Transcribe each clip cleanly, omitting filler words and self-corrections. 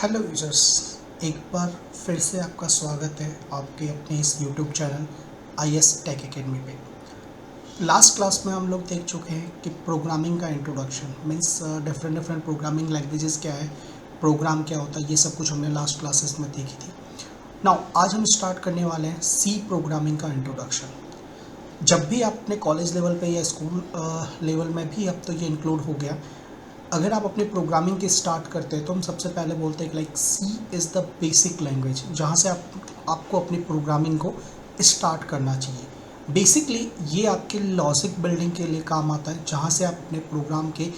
Hello users, एक बार फिर से आपका स्वागत है आपके अपने इस यूट्यूब चैनल ISTech एकेडमी पे। लास्ट क्लास में हम लोग देख चुके हैं कि प्रोग्रामिंग का introduction means different different programming languages क्या है, प्रोग्राम क्या होता है, ये सब कुछ हमने लास्ट क्लासेस में देखी थी। नाउ आज हम स्टार्ट करने वाले हैं सी प्रोग्रामिंग का इंट्रोडक्शन। जब भी आप अपने कॉलेज लेवल पे या स्कूल लेवल में भी अब तो ये इंक्लूड हो गया, अगर आप अपने प्रोग्रामिंग के स्टार्ट करते हैं तो हम सबसे पहले बोलते हैं कि like C is the basic language, जहाँ से आपको अपनी प्रोग्रामिंग को स्टार्ट करना चाहिए। बेसिकली ये आपके लॉजिक बिल्डिंग के लिए काम आता है, जहाँ से आप अपने प्रोग्राम के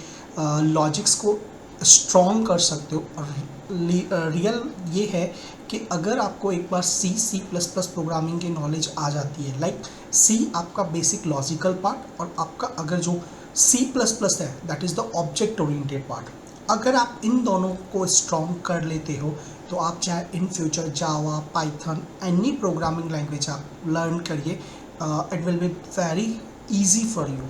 लॉजिक्स को स्ट्रॉन्ग कर सकते हो। और रियल ये है कि अगर आपको एक बार सी प्लस प्लस प्रोग्रामिंग की नॉलेज आ जाती है, लाइक सी आपका बेसिक लॉजिकल पार्ट और आपका अगर जो सी प्लस प्लस है that is the object oriented part, अगर आप इन दोनों को स्ट्रॉन्ग कर लेते हो तो आप चाहे in future Java, Python, any programming language आप लर्न करिए, it will be very easy for you.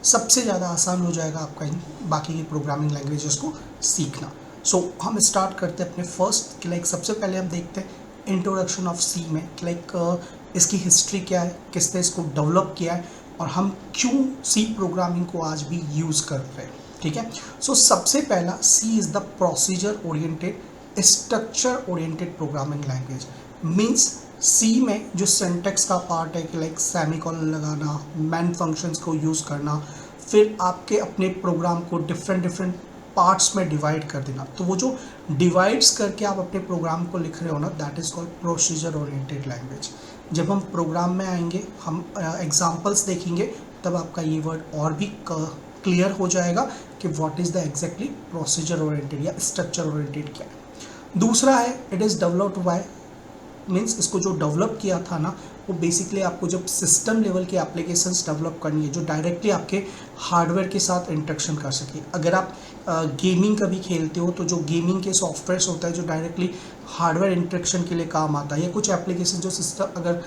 सबसे ज़्यादा आसान हो जाएगा आपका इन बाकी की प्रोग्रामिंग लैंग्वेजेस को सीखना। सो हम स्टार्ट करते हैं अपने फर्स्ट कि लाइक सबसे पहले हम देखते हैं इंट्रोडक्शन ऑफ सी में कि लाइक इसकी हिस्ट्री क्या है, किसने इसको डेवलप किया है और हम क्यों सी प्रोग्रामिंग को आज भी यूज़ कर रहे हैं। ठीक है, सो सबसे पहला C is the procedure oriented structure oriented programming language. Means C में जो सिंटैक्स का पार्ट है कि लाइक सेमीकोलन लगाना, मैन फंक्शंस को यूज़ करना, फिर आपके अपने प्रोग्राम को डिफरेंट डिफरेंट पार्ट्स में डिवाइड कर देना, तो वो जो डिवाइड्स करके आप अपने प्रोग्राम को लिख रहे हो ना, that is called procedure oriented language. जब हम प्रोग्राम में आएंगे, हम एग्जांपल्स देखेंगे, तब आपका ये वर्ड और भी क्लियर हो जाएगा कि what is the exactly procedure oriented या स्ट्रक्चर ओरिएंटेड क्या है। दूसरा है it is developed by, means इसको जो डेवलप किया था ना, वो बेसिकली आपको जब सिस्टम लेवल की एप्लीकेशंस डेवलप करनी है जो डायरेक्टली आपके हार्डवेयर के साथ इंटरेक्शन कर सके। अगर आप गेमिंग कभी खेलते हो तो जो गेमिंग के सॉफ्टवेयर्स होता है जो डायरेक्टली हार्डवेयर इंटरेक्शन के लिए काम आता है, या कुछ एप्लीकेशन जो सिस्टम अगर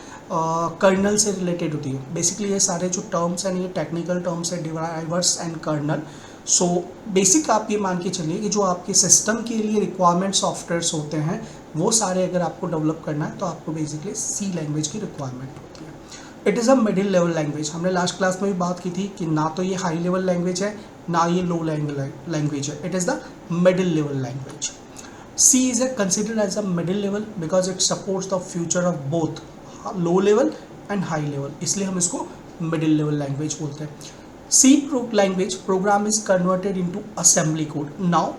कर्नल से रिलेटेड होती है, बेसिकली ये सारे जो टर्म्स हैं ये टेक्निकल टर्म्स है, drivers and kernel. So basic आप ये मान के चलिए कि जो आपके सिस्टम के लिए रिक्वायरमेंट सॉफ्टवेयर्स होते हैं वो सारे अगर आपको डेवलप करना है तो आपको बेसिकली सी लैंग्वेज की रिक्वायरमेंट होती है। It is a middle level language. हमने लास्ट क्लास में भी बात की थी कि ना तो ये हाई लेवल लैंग्वेज है ना ये लो लैंग्वेज है, it is the middle level language. C is considered as a middle level because it supports the feature of both low level and high level, इसलिए हम इसको मिडिल लेवल लैंग्वेज बोलते हैं। C language program is converted into assembly code. Now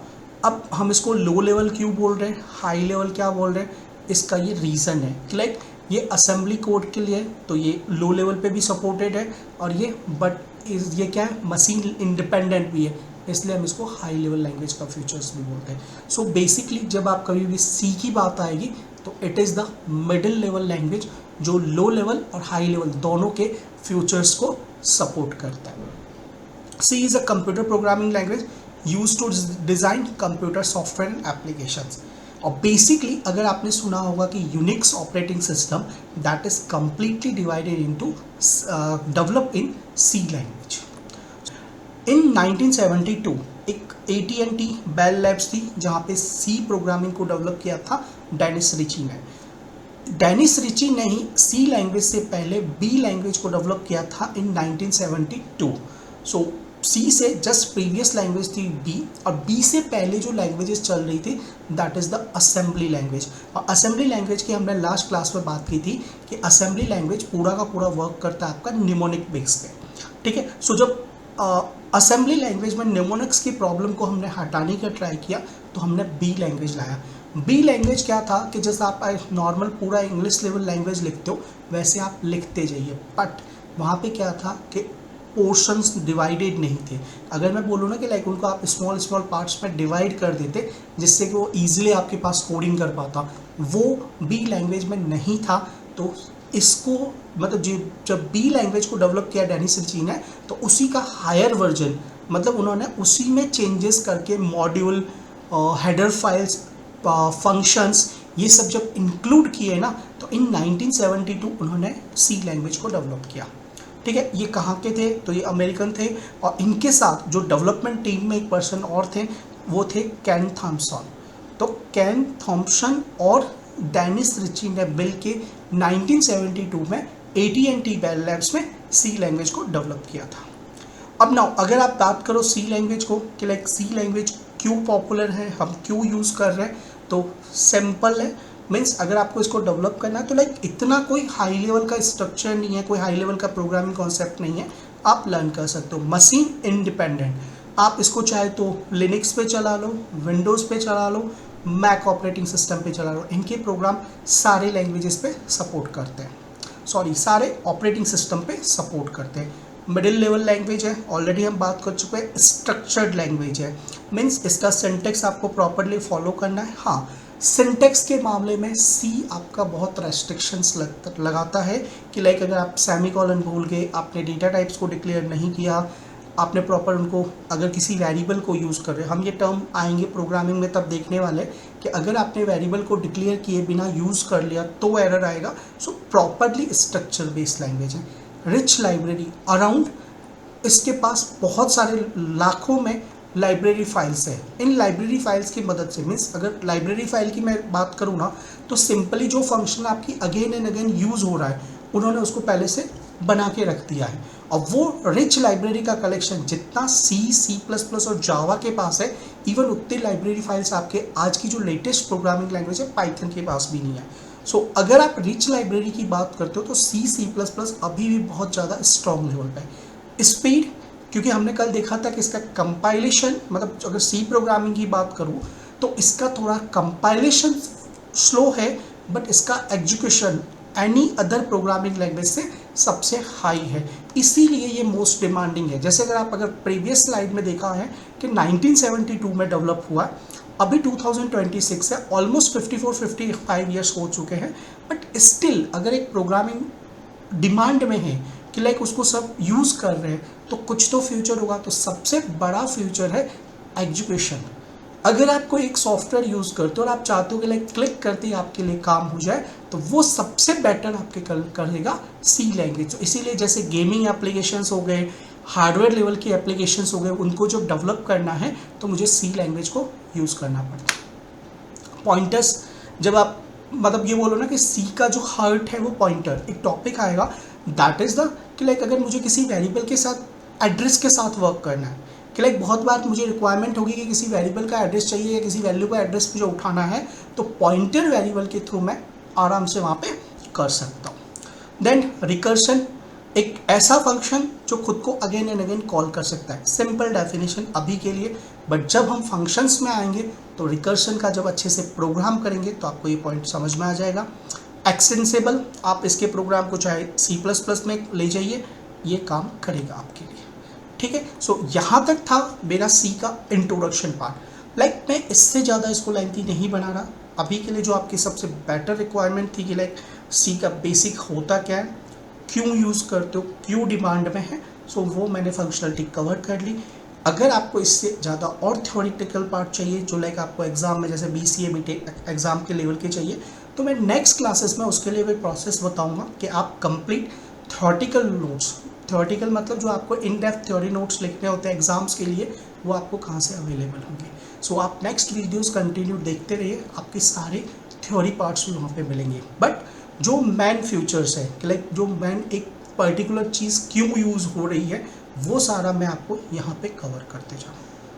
अब हम इसको low level क्यों बोल रहे हैं, हाई लेवल क्या बोल रहे हैं, इसका ये रीज़न है कि लाइक ये असेंबली कोड के लिए तो ये लो लेवल पे भी सपोर्टेड है और ये क्या है, मशीन इंडिपेंडेंट भी है, इसलिए हम इसको हाई लेवल लैंग्वेज का फीचर्स भी बोलते हैं। सो बेसिकली जब आप कभी भी सी की बात आएगी तो it is the middle level language जो लो लेवल और हाई लेवल दोनों के फ्यूचर्स को सपोर्ट करता है। C is a computer programming language use to design computer software and applications. और बेसिकली अगर आपने सुना होगा कि Unix operating system that is completely divided into develop in C language. In 1972 एक AT&T बेल लैब्स थी जहाँ पे सी प्रोग्रामिंग को डेवलप किया था डेनिस रिची ने। डेनिस रिची ने ही सी लैंग्वेज से पहले बी लैंग्वेज को डेवलप किया था इन 1972। सो सी से जस्ट प्रीवियस लैंग्वेज थी बी, और बी से पहले जो लैंग्वेजेस चल रही थी that is the assembly language. और असेंबली लैंग्वेज की हमने लास्ट क्लास में बात की थी कि असेंबली लैंग्वेज पूरा का पूरा वर्क करता है आपका निमोनिक बेस पे। ठीक है, सो जब असेंबली लैंग्वेज में निमोनिक्स की प्रॉब्लम को हमने हटाने का ट्राई किया तो हमने बी लैंग्वेज लाया। बी लैंग्वेज क्या था कि जैसे आप नॉर्मल पूरा इंग्लिश लेवल लैंग्वेज लिखते हो वैसे आप लिखते जाइए, बट वहाँ पे क्या था कि पोर्शंस डिवाइडेड नहीं थे। अगर मैं बोलूँ ना कि लाइक उनको आप स्मॉल स्मॉल पार्ट्स में डिवाइड कर देते जिससे कि वो ईजिली आपके पास कोडिंग कर पाता, वो बी लैंग्वेज में नहीं था। तो इसको मतलब जब बी लैंग्वेज को डेवलप किया डेनिस रिची ने तो उसी का हायर वर्जन, मतलब उन्होंने उसी में चेंजेस करके मॉड्यूल, हेडर फाइल्स, फंक्शंस, ये सब जब इंक्लूड किए ना तो इन 1972 उन्होंने सी लैंग्वेज को डेवलप किया। ठीक है, ये कहाँ के थे, तो ये अमेरिकन थे और इनके साथ जो डेवलपमेंट टीम में एक पर्सन और थे वो थे केन थॉमसन। तो कैन थॉम्पसन और डेनिस रिची ने मिल के 1972 में AT&T बेल लैब्स में सी लैंग्वेज को डेवलप किया था। अब नाउ अगर आप बात करो सी लैंग्वेज को कि लाइक सी लैंग्वेज क्यों पॉपुलर है, हम क्यों यूज़ कर रहे हैं, तो सिंपल है। मीन्स अगर आपको इसको डेवलप करना है तो लाइक इतना कोई हाई लेवल का स्ट्रक्चर नहीं है, कोई हाई लेवल का प्रोग्रामिंग कॉन्सेप्ट नहीं है, आप लर्न कर सकते हो। मशीन इंडिपेंडेंट, आप इसको चाहे तो लिनक्स पे चला लो, विंडोज़ पे चला लो, मैक ऑपरेटिंग सिस्टम पे चला लो, इनके प्रोग्राम सारे लैंग्वेजेस पे सपोर्ट करते हैं, सारे ऑपरेटिंग सिस्टम पे सपोर्ट करते हैं। मिडिल लेवल लैंग्वेज है, ऑलरेडी हम बात कर चुके हैं। स्ट्रक्चर्ड लैंग्वेज है, मीन्स इसका सिंटेक्स आपको प्रॉपरली फॉलो करना है। हाँ, सिंटेक्स के मामले में सी आपका बहुत रेस्ट्रिक्शंस लगाता है कि लाइक अगर आप सेमीकोलन भूल गए, आपने डेटा टाइप्स को डिक्लेयर नहीं किया, आपने प्रॉपर उनको अगर किसी वेरिएबल को यूज़ कर रहे हैं, हम ये टर्म आएंगे प्रोग्रामिंग में तब देखने वाले कि अगर आपने वेरिएबल को डिक्लेयर किए बिना यूज़ कर लिया तो एरर आएगा। सो प्रॉपरली स्ट्रक्चर बेस्ड लैंग्वेज है। रिच लाइब्रेरी अराउंड, इसके पास बहुत सारे लाखों में लाइब्रेरी फाइल्स है। इन लाइब्रेरी फाइल्स की मदद से, मीन्स अगर लाइब्रेरी फाइल की मैं बात करूँ ना, तो सिंपली जो फंक्शन आपकी अगेन एंड अगेन यूज़ हो रहा है उन्होंने उसको पहले से बना के रख दिया है। और वो रिच लाइब्रेरी का कलेक्शन जितना C++ और जावा के पास है, इवन उतनी लाइब्रेरी फाइल्स आपके आज की जो लेटेस्ट प्रोग्रामिंग लैंग्वेज है पाइथन के पास भी नहीं है। सो अगर आप रिच लाइब्रेरी की बात करते हो तो C++ अभी भी बहुत ज़्यादा स्ट्रॉन्ग लेवल पे है। स्पीड, क्योंकि हमने कल देखा था कि इसका कंपाइलेशन, मतलब अगर सी प्रोग्रामिंग की बात करूँ तो इसका थोड़ा कंपाइलेशन स्लो है, बट इसका execution any other programming language से सबसे हाई है, इसीलिए ये मोस्ट डिमांडिंग है। जैसे अगर प्रीवियस स्लाइड में देखा है कि 1972 में डेवलप हुआ, अभी 2026 है, ऑलमोस्ट 54-55 ईयर्स हो चुके हैं, बट स्टिल अगर एक प्रोग्रामिंग डिमांड में है कि लाइक उसको सब यूज़ कर रहे हैं तो कुछ तो फ्यूचर होगा। तो सबसे बड़ा फ्यूचर है एजुकेशन। अगर आप कोई एक सॉफ्टवेयर यूज़ करते हो और आप चाहते हो कि लाइक क्लिक करते ही आपके लिए काम हो जाए, तो वो सबसे बेटर आपके करेगा सी लैंग्वेज। तो इसीलिए जैसे गेमिंग एप्लीकेशंस हो गए, हार्डवेयर लेवल की एप्लीकेशंस हो गए, उनको जो डेवलप करना है तो मुझे सी लैंग्वेज को यूज़ करना पड़ता है। पॉइंटर्स, जब आप मतलब ये बोलो ना कि सी का जो हार्ट है वो पॉइंटर, एक टॉपिक आएगा दैट इज़ द कि लाइक अगर मुझे किसी वेरिएबल के साथ एड्रेस के साथ वर्क करना है कि लाइक बहुत बार मुझे रिक्वायरमेंट होगी कि किसी वेरिएबल का एड्रेस चाहिए या किसी वैल्यू का एड्रेस मुझे उठाना है, तो पॉइंटर वेरिएबल के थ्रू मैं आराम से वहाँ पे कर सकता हूँ। देन रिकर्शन, एक ऐसा फंक्शन जो खुद को अगेन एंड अगेन कॉल कर सकता है। सिंपल डेफिनेशन अभी के लिए, बट जब हम फंक्शंस में आएंगे तो रिकर्शन का जब अच्छे से प्रोग्राम करेंगे तो आपको ये पॉइंट समझ में आ जाएगा। एक्सटेंसिबल, आप इसके प्रोग्राम को चाहे C++ में ले जाइए, ये काम करेगा आपके लिए। ठीक है, सो यहाँ तक था मेरा सी का इंट्रोडक्शन पार्ट। लाइक मैं इससे ज़्यादा इसको लेंथी नहीं बना रहा। अभी के लिए जो आपकी सबसे बेटर रिक्वायरमेंट थी कि लाइक सी का बेसिक होता क्या है, क्यों यूज़ करते हो, क्यों डिमांड में है, सो वो मैंने फंक्शनलिटी कवर कर ली। अगर आपको इससे ज़्यादा और थ्योरेटिकल पार्ट चाहिए जो लाइक आपको एग्जाम में जैसे BCA BTech एग्ज़ाम के लेवल के चाहिए, तो मैं नेक्स्ट क्लासेस में उसके लिए भी प्रोसेस बताऊंगा कि आप कंप्लीट थ्योरेटिकल नोट्स, थ्योरेटिकल मतलब जो आपको इन डेप्थ थ्योरी नोट्स लिखने होते हैं एग्जाम्स के लिए, वो आपको कहाँ से अवेलेबल होंगे। सो आप नेक्स्ट वीडियोस कंटिन्यू देखते रहिए, आपके सारे थ्योरी पार्ट्स भी वहाँ पे मिलेंगे। बट जो मेन फ्यूचर्स है कि लाइक जो मेन एक पर्टिकुलर चीज़ क्यों यूज़ हो रही है, वो सारा मैं आपको यहाँ पे कवर करते जाऊँ।